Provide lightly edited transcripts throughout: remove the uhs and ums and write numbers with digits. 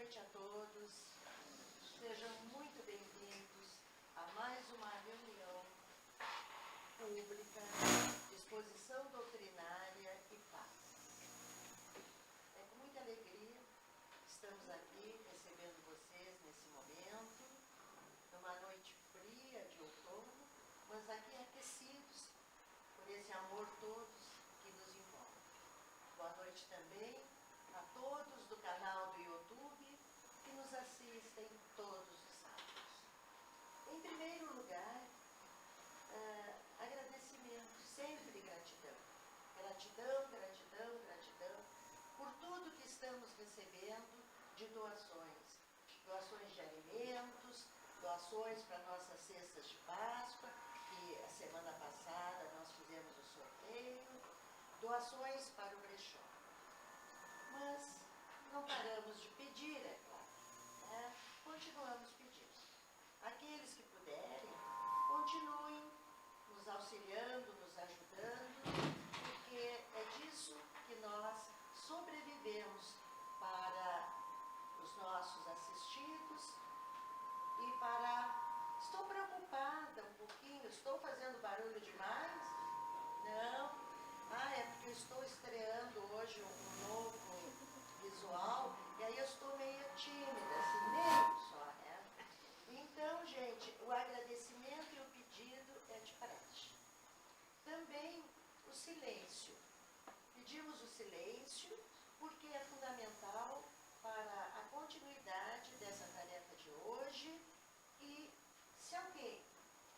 noite a todos. Sejam muito bem-vindos a mais uma reunião pública de exposição doutrinária e paz. É com muita alegria que estamos aqui recebendo vocês nesse momento, numa noite fria de outono, mas aqui aquecidos por esse amor todos que nos envolve. Boa noite também a todos do canal do YouTube que nos assistem todos os sábados. Em primeiro lugar, agradecimento, sempre gratidão. Gratidão, gratidão, gratidão por tudo que estamos recebendo de doações. Doações de alimentos, doações para nossas cestas de Páscoa, que a semana passada nós fizemos o sorteio, doações para o brechó. Mas não paramos de pedir, é claro, né? Continuamos pedindo. Aqueles que puderem, continuem nos auxiliando, nos ajudando, porque é disso que nós sobrevivemos para os nossos assistidos e para... Estou preocupada um pouquinho, estou fazendo barulho demais? Não. É porque eu estou estreando hoje um novo visual, e aí eu estou meio tímida, assim, meio só, né? Então, gente, o agradecimento e o pedido é de praxe. Também o silêncio. Pedimos o silêncio porque é fundamental para a continuidade dessa tarefa de hoje e se alguém,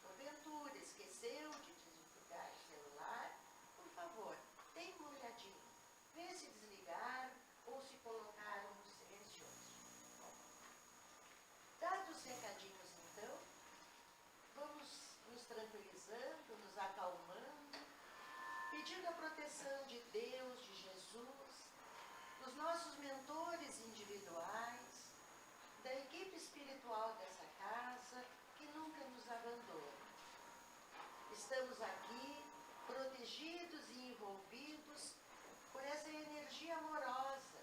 porventura, esqueceu de desligar o celular, por favor, dê uma olhadinha. Vê se desligaram ou se colocaram no silencioso. Bom, dados os recadinhos, então, vamos nos tranquilizando, nos acalmando, pedindo a proteção de Deus, de Jesus, dos nossos mentores individuais, da equipe espiritual dessa casa, que nunca nos abandona. Estamos aqui protegidos e envolvidos por essa energia amorosa,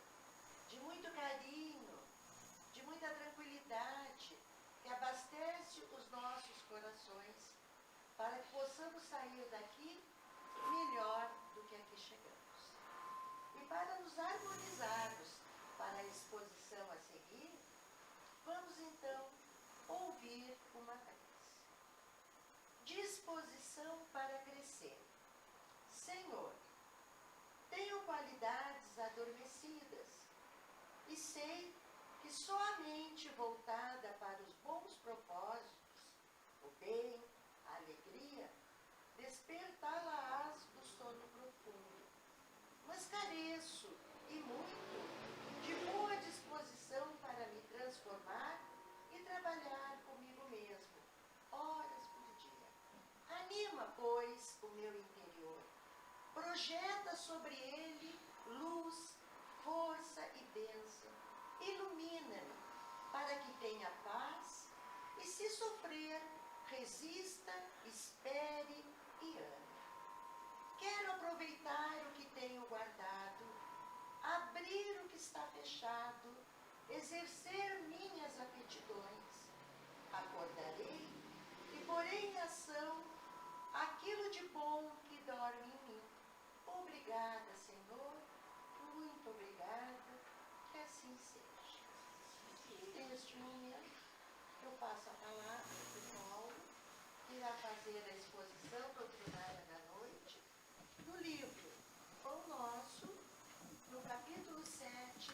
de muito carinho, de muita tranquilidade, que abastece os nossos corações, para que possamos sair daqui melhor do que aqui chegamos. E para nos harmonizarmos para a exposição a seguir, vamos então ouvir uma vez. Disposição para crescer. Senhor, tenho qualidades adormecidas e sei que só a mente voltada para os bons propósitos, o bem, a alegria, despertá-la-ás do sono profundo. Mas careço, e muito, de boa disposição para me transformar e trabalhar comigo mesmo, horas por dia. Anima, pois, o meu interior. Projeta sobre ele luz, força e bênção. Ilumina-me, para que tenha paz e, se sofrer, resista, espere e ame. Quero aproveitar o que tenho guardado, abrir o que está fechado, exercer minhas aptidões. Acordarei e porei em ação aquilo de bom que dorme em mim. Obrigada, Senhor, muito obrigada, que assim seja. E neste momento, eu passo a palavra para o Paulo, que irá fazer a exposição doutrinária da noite, no livro Pão Nosso, no capítulo 7,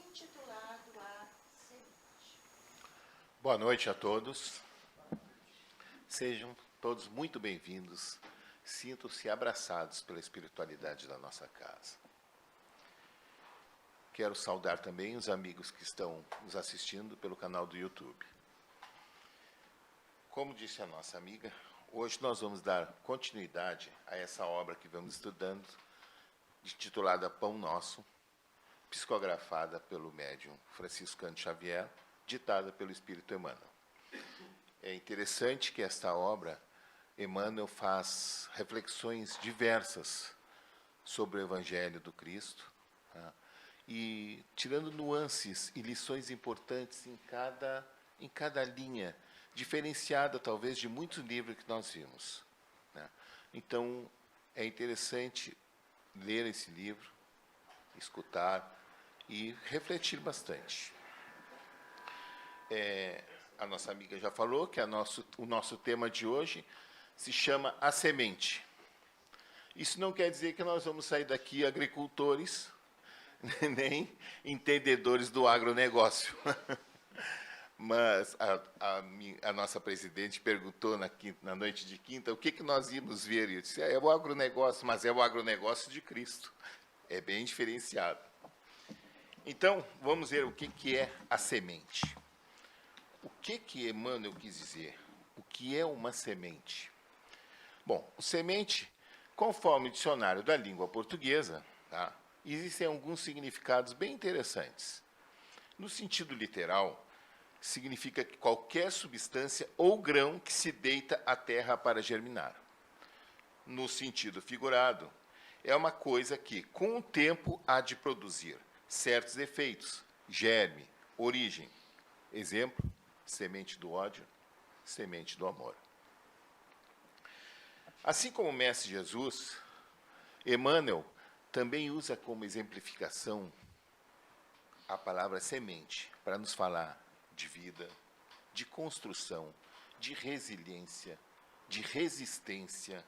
intitulado A Semente. Boa noite a todos. Sejam todos muito bem-vindos. Sintam-se abraçados pela espiritualidade da nossa casa. Quero saudar também os amigos que estão nos assistindo pelo canal do YouTube. Como disse a nossa amiga, hoje nós vamos dar continuidade a essa obra que vamos estudando, intitulada Pão Nosso, psicografada pelo médium Francisco Cândido Xavier, ditada pelo Espírito Emmanuel. É interessante que esta obra, Emmanuel faz reflexões diversas sobre o Evangelho do Cristo, tá? e tirando nuances e lições importantes em cada linha, diferenciada talvez de muitos livros que nós vimos, né? Então, é interessante ler esse livro, escutar e refletir bastante. A nossa amiga já falou que o nosso tema de hoje se chama A Semente. Isso não quer dizer que nós vamos sair daqui agricultores, nem entendedores do agronegócio. Mas a nossa presidente perguntou na noite de quinta o que nós íamos ver. E eu disse, é o agronegócio, mas é o agronegócio de Cristo. É bem diferenciado. Então, vamos ver o que é a semente. O que Emmanuel quis dizer? O que é uma semente? Bom, semente, conforme o dicionário da língua portuguesa, tá, existem alguns significados bem interessantes. No sentido literal, significa que qualquer substância ou grão que se deita à terra para germinar. No sentido figurado, é uma coisa que, com o tempo, há de produzir certos efeitos, germe, origem. Exemplo, semente do ódio, semente do amor. Assim como o Mestre Jesus, Emmanuel também usa como exemplificação a palavra semente para nos falar de vida, de construção, de resiliência, de resistência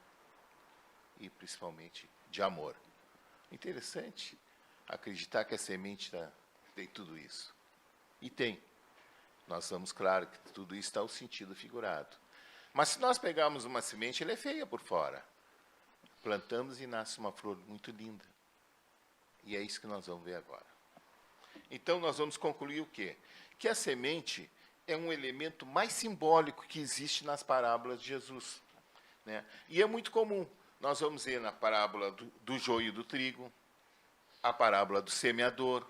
e, principalmente, de amor. Interessante acreditar que a semente tem tudo isso. E tem. Nós vamos, claro, que tudo isso está ao sentido figurado. Mas se nós pegarmos uma semente, ela é feia por fora. Plantamos e nasce uma flor muito linda. E é isso que nós vamos ver agora. Então, nós vamos concluir o quê? Que a semente é um elemento mais simbólico que existe nas parábolas de Jesus, né? E é muito comum. Nós vamos ver na parábola do joio e do trigo, a parábola do semeador,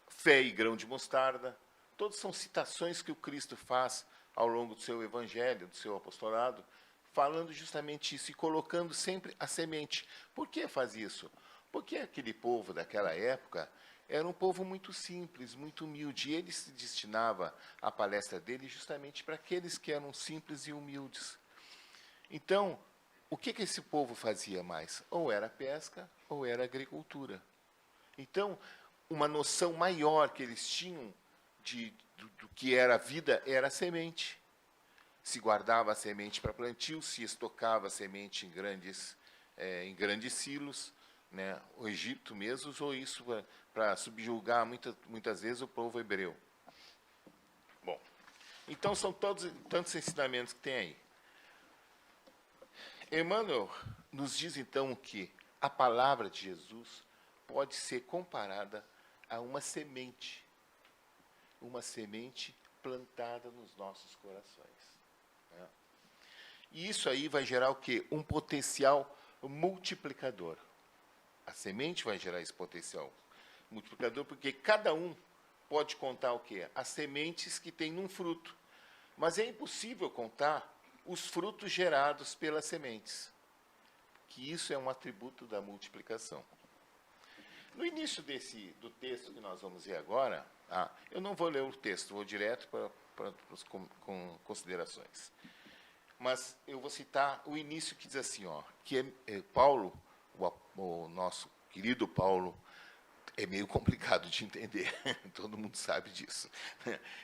fé e grão de mostarda. Todas são citações que o Cristo faz ao longo do seu evangelho, do seu apostolado, falando justamente isso e colocando sempre a semente. Por que faz isso? Porque aquele povo daquela época era um povo muito simples, muito humilde, e ele se destinava a palestra dele justamente para aqueles que eram simples e humildes. Então, o que esse povo fazia mais? Ou era pesca, ou era agricultura. Então, uma noção maior que eles tinham do que era a vida era a semente. Se guardava a semente para plantio, se estocava a semente em grandes silos, né? O Egito mesmo usou isso para subjugar muitas vezes o povo hebreu. Bom, então são tantos ensinamentos que tem aí. Emmanuel nos diz então que a palavra de Jesus pode ser comparada a uma semente plantada nos nossos corações, né? E isso aí vai gerar o quê? Um potencial multiplicador. A semente vai gerar esse potencial multiplicador, porque cada um pode contar o quê? As sementes que tem num fruto. Mas é impossível contar os frutos gerados pelas sementes, que isso é um atributo da multiplicação. No início do texto que nós vamos ver agora, eu não vou ler o texto, vou direto para as considerações. Mas eu vou citar o início que diz assim, que Paulo, o nosso querido Paulo, é meio complicado de entender, todo mundo sabe disso.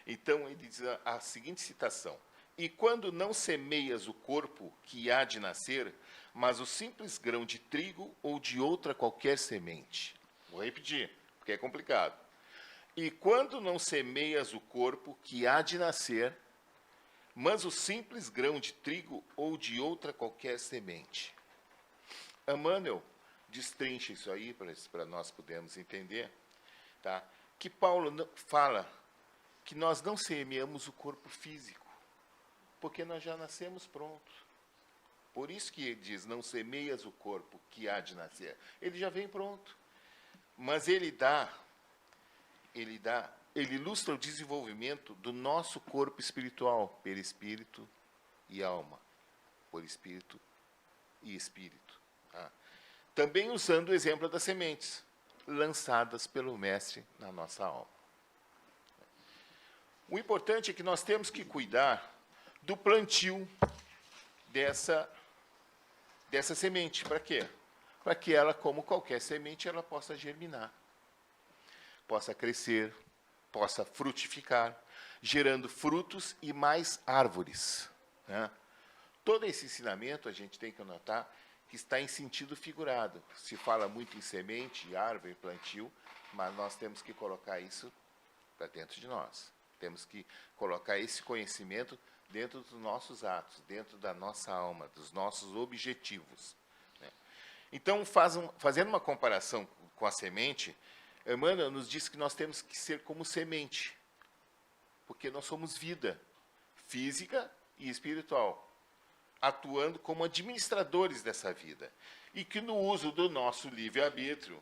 Então, ele diz a seguinte citação: e quando não semeias o corpo que há de nascer, mas o simples grão de trigo ou de outra qualquer semente. Vou repetir, porque é complicado. E quando não semeias o corpo que há de nascer, mas o simples grão de trigo ou de outra qualquer semente. Emmanuel destrincha isso aí, para nós podermos entender, tá? Que Paulo fala que nós não semeamos o corpo físico, porque nós já nascemos prontos. Por isso que ele diz, não semeias o corpo que há de nascer. Ele já vem pronto. Mas ele ilustra o desenvolvimento do nosso corpo espiritual, perispírito e alma, por espírito e espírito. Tá? Também usando o exemplo das sementes. lançadas pelo Mestre na nossa alma. O importante é que nós temos que cuidar do plantio dessa semente. Para quê? Para que ela, como qualquer semente, ela possa germinar, possa crescer, possa frutificar, gerando frutos e mais árvores, né? Todo esse ensinamento, a gente tem que notar, que está em sentido figurado. Se fala muito em semente, árvore, plantio, mas nós temos que colocar isso para dentro de nós. Temos que colocar esse conhecimento dentro dos nossos atos, dentro da nossa alma, dos nossos objetivos, né? Então, fazendo uma comparação com a semente, Emmanuel nos diz que nós temos que ser como semente, porque nós somos vida física e espiritual, atuando como administradores dessa vida. E que no uso do nosso livre-arbítrio,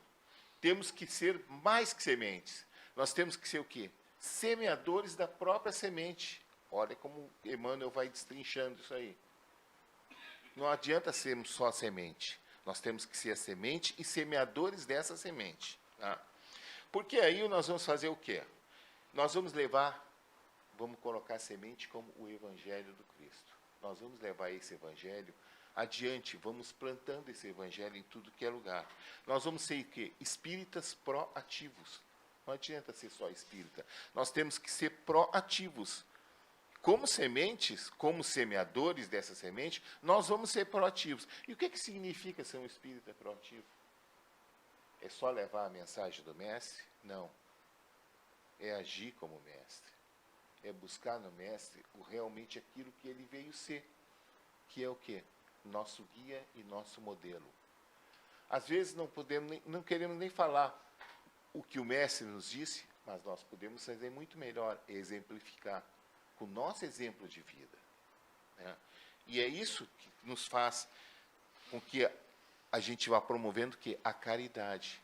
temos que ser mais que sementes. Nós temos que ser o quê? Semeadores da própria semente. Olha como Emmanuel vai destrinchando isso aí. Não adianta sermos só semente. Nós temos que ser a semente e semeadores dessa semente, tá? Porque aí nós vamos fazer o quê? Nós vamos colocar a semente como o Evangelho do Cristo. Nós vamos levar esse Evangelho adiante, vamos plantando esse Evangelho em tudo que é lugar. Nós vamos ser o quê? Espíritas proativos. Não adianta ser só espírita. Nós temos que ser proativos. Como sementes, como semeadores dessa semente, nós vamos ser proativos. E o que significa ser um espírita proativo? É só levar a mensagem do Mestre? Não. É agir como Mestre. É buscar no Mestre realmente aquilo que ele veio ser, que é o quê? Nosso guia e nosso modelo. Às vezes não queremos nem falar o que o Mestre nos disse, mas nós podemos fazer muito melhor, exemplificar com o nosso exemplo de vida, né? E é isso que nos faz com que a gente vá promovendo que a caridade.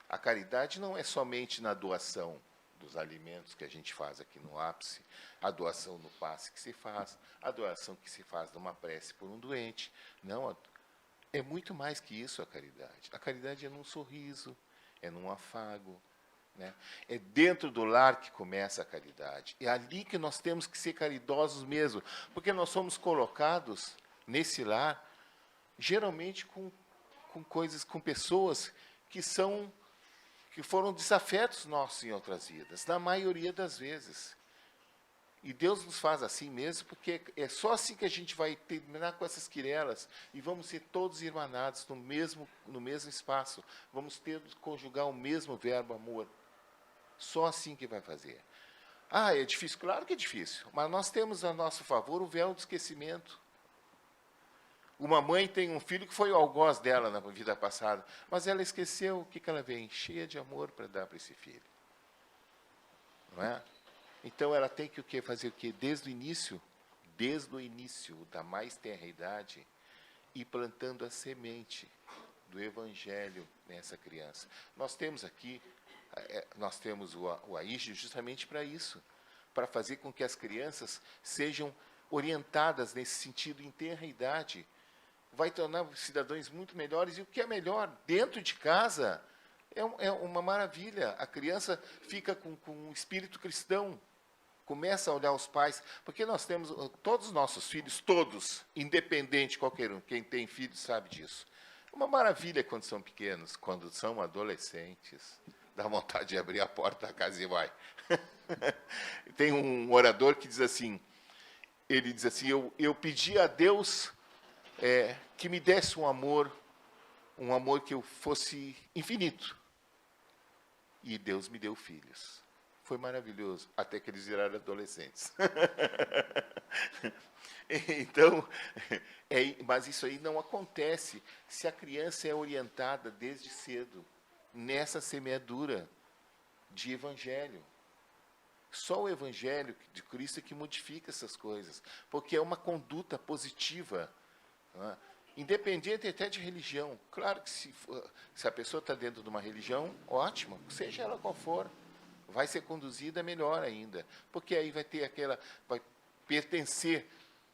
A caridade não é somente na doação dos alimentos que a gente faz aqui no ápice, a doação no passe que se faz, a doação que se faz numa prece por um doente. Não, é muito mais que isso a caridade. A caridade é num sorriso, é num afago, né? É dentro do lar que começa a caridade. É ali que nós temos que ser caridosos mesmo, porque nós somos colocados nesse lar, geralmente com pessoas que foram desafetos nossos em outras vidas, na maioria das vezes. E Deus nos faz assim mesmo, porque é só assim que a gente vai terminar com essas quirelas e vamos ser todos irmanados no mesmo espaço. Vamos conjugar o mesmo verbo amor. Só assim que vai fazer. Ah, é difícil? Claro que é difícil, mas nós temos a nosso favor o véu do esquecimento. Uma mãe tem um filho que foi o algoz dela na vida passada, mas ela esqueceu o que ela vem, cheia de amor para dar para esse filho. Não é? Então ela tem que fazer o quê? Desde o início da mais tenra idade, ir plantando a semente do Evangelho nessa criança. Nós temos aqui, o AIGE justamente para isso, para fazer com que as crianças sejam orientadas nesse sentido em tenra idade. Vai tornar cidadãos muito melhores, e o que é melhor, dentro de casa, é uma maravilha. A criança fica com um espírito cristão, começa a olhar os pais, porque nós temos, todos os nossos filhos, todos, independente qualquer um, quem tem filhos sabe disso. Uma maravilha quando são pequenos, quando são adolescentes, dá vontade de abrir a porta da casa e vai. Tem um orador que diz assim, eu pedi a Deus que me desse um amor que eu fosse infinito. E Deus me deu filhos. Foi maravilhoso, até que eles viraram adolescentes. Então, mas isso aí não acontece se a criança é orientada desde cedo nessa semeadura de Evangelho. Só o Evangelho de Cristo é que modifica essas coisas, porque é uma conduta positiva, não é? Independente até de religião. Claro que se a pessoa está dentro de uma religião, ótimo, seja ela qual for, vai ser conduzida melhor ainda, porque aí vai pertencer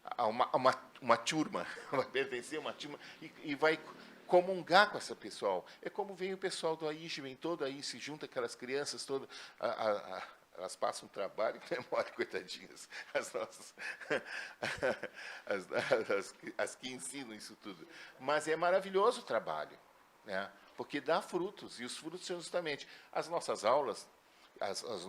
a uma turma, vai pertencer a uma turma e vai comungar com essa pessoal. É como vem o pessoal do AIGE, vem todo aí, se junta aquelas crianças todas, elas passam um trabalho que demora, coitadinhas, as nossas, as que ensinam isso tudo. Mas é maravilhoso o trabalho, né? Porque dá frutos, e os frutos são justamente as nossas aulas, os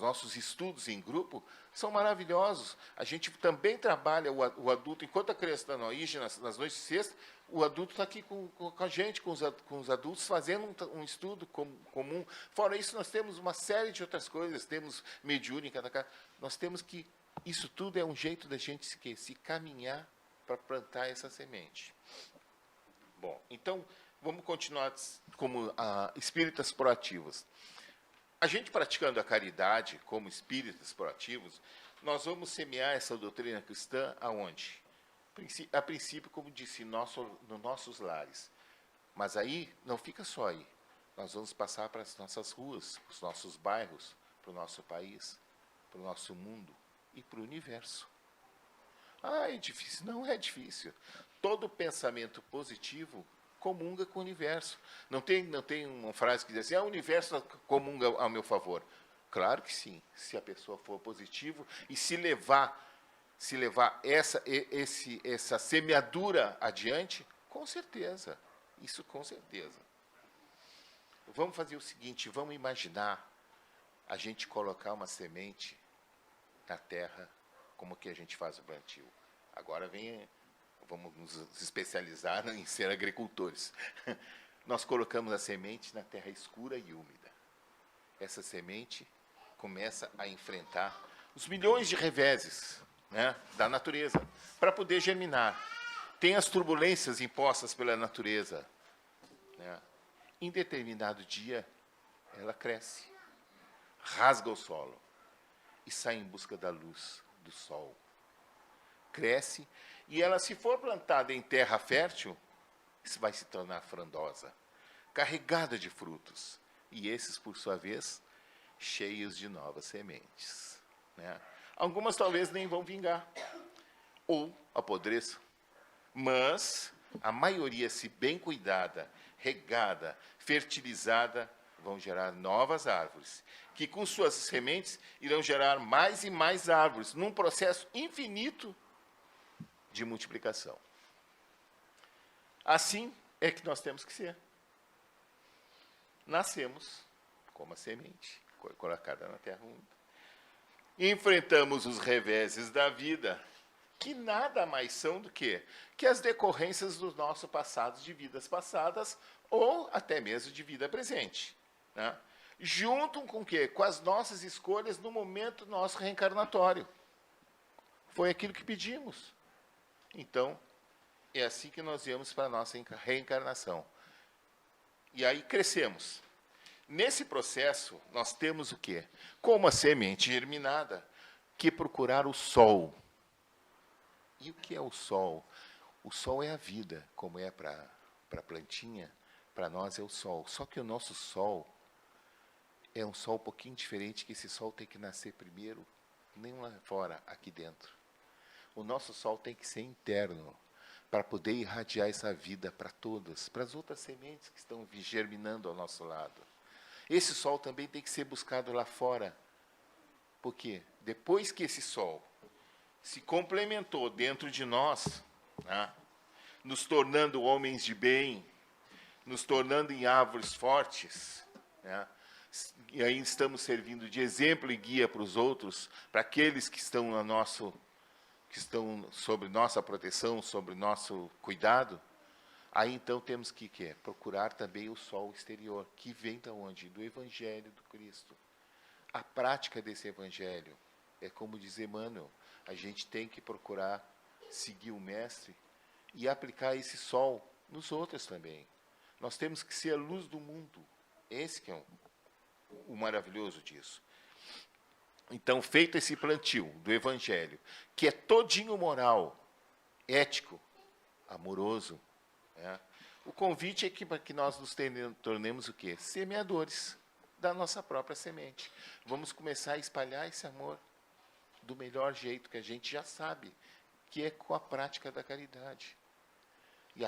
nossos estudos em grupo são maravilhosos. A gente também trabalha o adulto, enquanto a criança está no AIGE, nas noites de sexta, o adulto está aqui com a gente, com os adultos, fazendo um estudo comum. Fora isso, nós temos uma série de outras coisas, temos mediúnica na casa. Nós temos que, isso tudo é um jeito da gente se caminhar para plantar essa semente. Bom, então, vamos continuar como espíritas proativos. A gente praticando a caridade como espíritas proativos, nós vamos semear essa doutrina cristã aonde? A princípio, como disse, nos nossos lares. Mas aí não fica só aí. Nós vamos passar para as nossas ruas, para os nossos bairros, para o nosso país, para o nosso mundo e para o universo. Ah, é difícil? Não é difícil. Todo pensamento positivo comunga com o universo. Não tem uma frase que diz assim, o universo comunga ao meu favor. Claro que sim, se a pessoa for positivo e se levar essa semeadura adiante, com certeza, isso com certeza. Vamos fazer o seguinte, vamos imaginar a gente colocar uma semente na terra, como que a gente faz o plantio. Agora vamos nos especializar em ser agricultores. Nós colocamos a semente na terra escura e úmida. Essa semente começa a enfrentar os milhões de reveses, né, da natureza, para poder germinar. Tem as turbulências impostas pela natureza, né? Em determinado dia, ela cresce, rasga o solo e sai em busca da luz do sol. Cresce, e ela, se for plantada em terra fértil, vai se tornar frondosa, carregada de frutos, e esses, por sua vez, cheios de novas sementes, né? Algumas talvez nem vão vingar, ou apodreçam, mas a maioria, se bem cuidada, regada, fertilizada, vão gerar novas árvores, que com suas sementes irão gerar mais e mais árvores, num processo infinito de multiplicação. Assim é que nós temos que ser. Nascemos como a semente, colocada na terra úmida. Enfrentamos os reveses da vida, que nada mais são do que as decorrências do nosso passado, de vidas passadas, ou até mesmo de vida presente, né? Juntam com o quê? Com as nossas escolhas no momento nosso reencarnatório. Foi aquilo que pedimos. Então, é assim que nós viemos para a nossa reencarnação. E aí crescemos. Nesse processo, nós temos o quê? Como a semente germinada, que procurar o sol. E o que é o sol? O sol é a vida, como é para a plantinha, para nós é o sol. Só que o nosso sol é um sol um pouquinho diferente, que esse sol tem que nascer primeiro, nem lá fora, aqui dentro. O nosso sol tem que ser interno, para poder irradiar essa vida para todas, para as outras sementes que estão germinando ao nosso lado. Esse sol também tem que ser buscado lá fora. Porque depois que esse sol se complementou dentro de nós, né, nos tornando homens de bem, nos tornando em árvores fortes, né, e aí estamos servindo de exemplo e guia para os outros, para aqueles que estão que estão sob nossa proteção, sob nosso cuidado. Aí então temos que procurar também o sol exterior, que vem de onde? Do Evangelho do Cristo. A prática desse Evangelho é como diz Emmanuel, a gente tem que procurar seguir o Mestre e aplicar esse sol nos outros também. Nós temos que ser a luz do mundo. Esse que é o maravilhoso disso. Então, feito esse plantio do Evangelho, que é todinho moral, ético, amoroso, né? O convite é para que nós nos tornemos o quê? Semeadores da nossa própria semente. Vamos começar a espalhar esse amor do melhor jeito que a gente já sabe, que é com a prática da caridade. E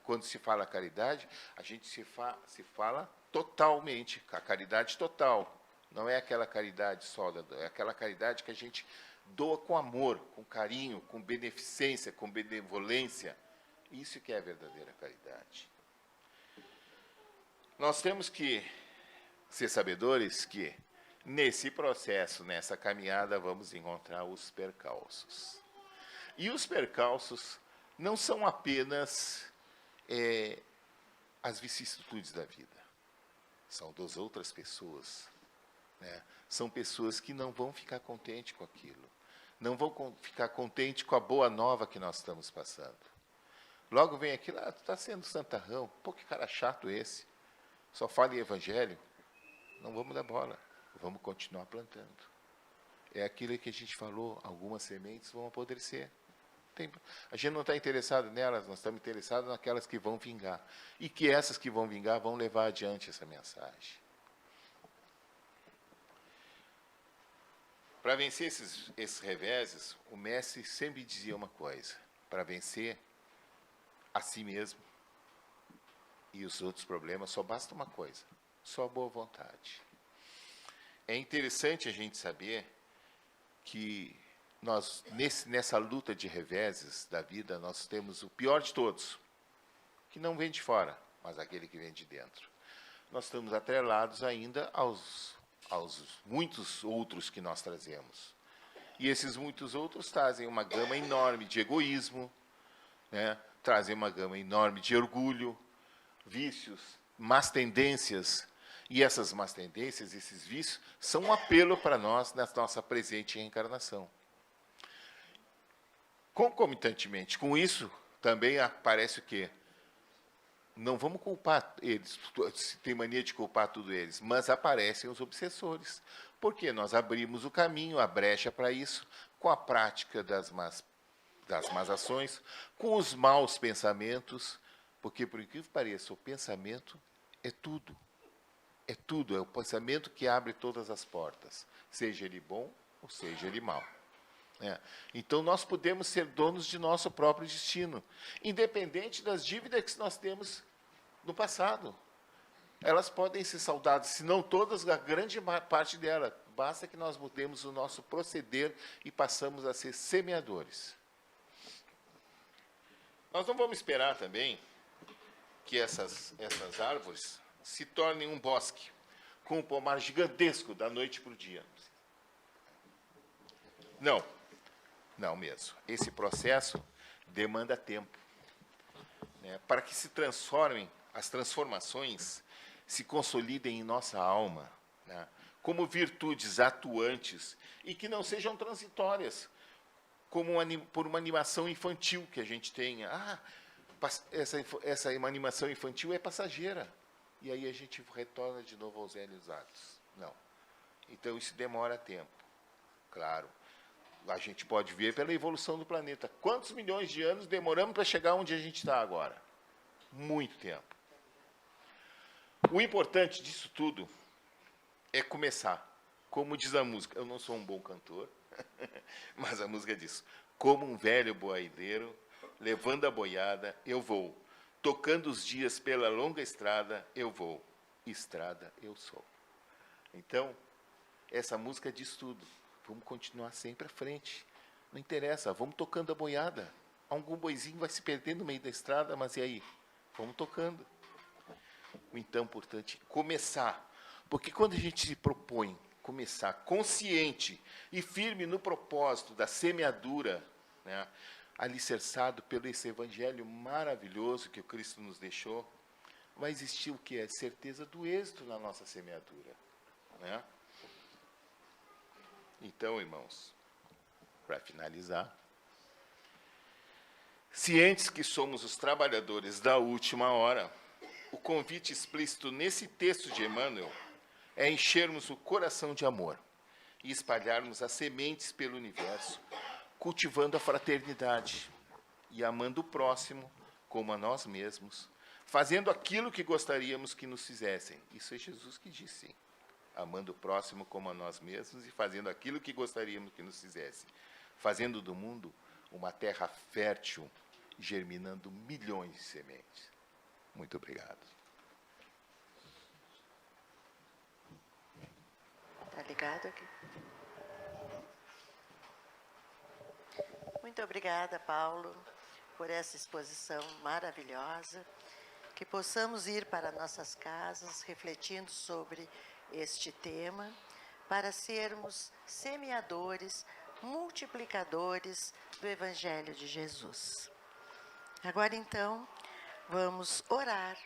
quando se fala caridade, a gente se fala totalmente, a caridade total. Não é aquela caridade sólida, é aquela caridade que a gente doa com amor, com carinho, com beneficência, com benevolência. Isso que é a verdadeira caridade. Nós temos que ser sabedores que, nesse processo, nessa caminhada, vamos encontrar os percalços. E os percalços não são apenas as vicissitudes da vida. São das outras pessoas. Né? São pessoas que não vão ficar contentes com aquilo. Não vão ficar contentes com a boa nova que nós estamos passando. Logo vem aquilo, tu está sendo santarrão. Pô, que cara chato esse. Só fala em evangelho. Não vamos dar bola. Vamos continuar plantando. É aquilo que a gente falou, algumas sementes vão apodrecer. A gente não está interessado nelas, nós estamos interessados naquelas que vão vingar. E que essas que vão vingar vão levar adiante essa mensagem. Para vencer esses reveses, o mestre sempre dizia uma coisa: para vencer a si mesmo e os outros problemas, só basta uma coisa: só a boa vontade. É interessante a gente saber que nós, nessa luta de reveses da vida, nós temos o pior de todos, que não vem de fora, mas aquele que vem de dentro. Nós estamos atrelados ainda aos muitos outros que nós trazemos. E esses muitos outros trazem uma gama enorme de egoísmo, né? Trazem uma gama enorme de orgulho, vícios, más tendências. E essas más tendências, esses vícios, são um apelo para nós na nossa presente reencarnação. Concomitantemente com isso, também aparece o quê? Não vamos culpar eles, se tem mania de culpar tudo eles, mas aparecem os obsessores. Porque nós abrimos o caminho, a brecha para isso, com a prática das más ações, com os maus pensamentos, porque, por incrível que pareça, o pensamento é tudo. É tudo, é o pensamento que abre todas as portas, seja ele bom ou seja ele mau. Então, nós podemos ser donos de nosso próprio destino, independente das dívidas que nós temos no passado. Elas podem ser saldadas, se não todas, a grande parte dela. Basta que nós mudemos o nosso proceder e passamos a ser semeadores. Nós não vamos esperar também que essas árvores se tornem um bosque, com um pomar gigantesco da noite para o dia. Não mesmo. Esse processo demanda tempo. Né? Para que se transformem, as transformações se consolidem em nossa alma, né? Como virtudes atuantes e que não sejam transitórias, como por uma animação infantil que a gente tenha. Essa animação infantil é passageira. E aí a gente retorna de novo aos velhos atos. Não. Então, isso demora tempo. Claro. A gente pode ver pela evolução do planeta. Quantos milhões de anos demoramos para chegar onde a gente está agora? Muito tempo. O importante disso tudo é começar. Como diz a música, eu não sou um bom cantor, mas a música diz: como um velho boiadeiro, levando a boiada, eu vou. Tocando os dias pela longa estrada, eu vou. Estrada eu sou. Então, essa música diz tudo. Vamos continuar sempre à frente. Não interessa, vamos tocando a boiada. Algum boizinho vai se perder no meio da estrada, mas e aí? Vamos tocando. Então, portanto, começar. Porque quando a gente se propõe começar consciente e firme no propósito da semeadura, né, alicerçado pelo esse evangelho maravilhoso que o Cristo nos deixou, vai existir o que é certeza do êxito na nossa semeadura. Né? Então, irmãos, para finalizar, cientes que somos os trabalhadores da última hora, o convite explícito nesse texto de Emmanuel é enchermos o coração de amor e espalharmos as sementes pelo universo, cultivando a fraternidade e amando o próximo como a nós mesmos, fazendo aquilo que gostaríamos que nos fizessem. Isso é Jesus que disse. Amando o próximo como a nós mesmos e fazendo aquilo que gostaríamos que nos fizesse. Fazendo do mundo uma terra fértil germinando milhões de sementes. Muito obrigado. Está ligado aqui? Muito obrigada, Paulo, por essa exposição maravilhosa. Que possamos ir para nossas casas refletindo sobre este tema, para sermos semeadores, multiplicadores do Evangelho de Jesus. Agora, então, vamos orar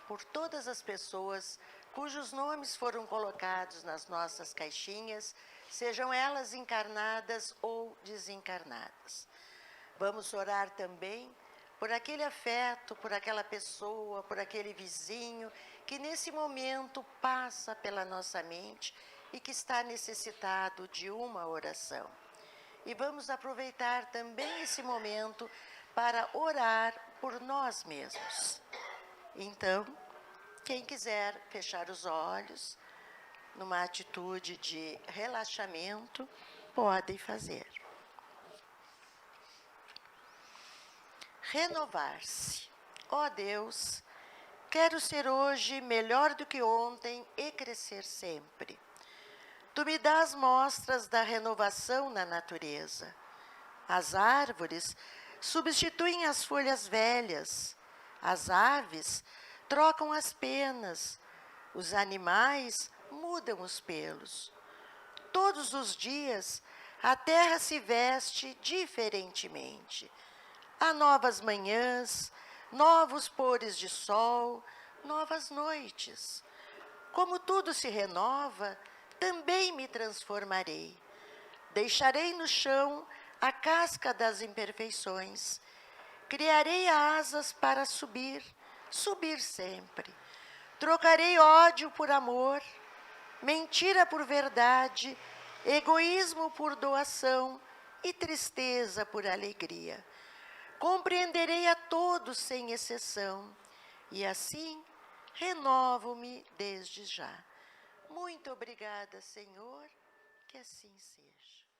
por todas as pessoas cujos nomes foram colocados nas nossas caixinhas, sejam elas encarnadas ou desencarnadas. Vamos orar também por aquele afeto, por aquela pessoa, por aquele vizinho que nesse momento passa pela nossa mente e que está necessitado de uma oração. E vamos aproveitar também esse momento para orar por nós mesmos. Então, quem quiser fechar os olhos, numa atitude de relaxamento, pode fazer. Renovar-se. Ó Deus, quero ser hoje melhor do que ontem e crescer sempre. Tu me dás mostras da renovação na natureza. As árvores substituem as folhas velhas, as aves trocam as penas, os animais mudam os pelos. Todos os dias a terra se veste diferentemente. Há novas manhãs, novos pôres de sol, novas noites. Como tudo se renova, também me transformarei. Deixarei no chão a casca das imperfeições. Criarei asas para subir, subir sempre. Trocarei ódio por amor, mentira por verdade, egoísmo por doação e tristeza por alegria. Compreenderei a todos sem exceção, e assim renovo-me desde já. Muito obrigada, Senhor, que assim seja.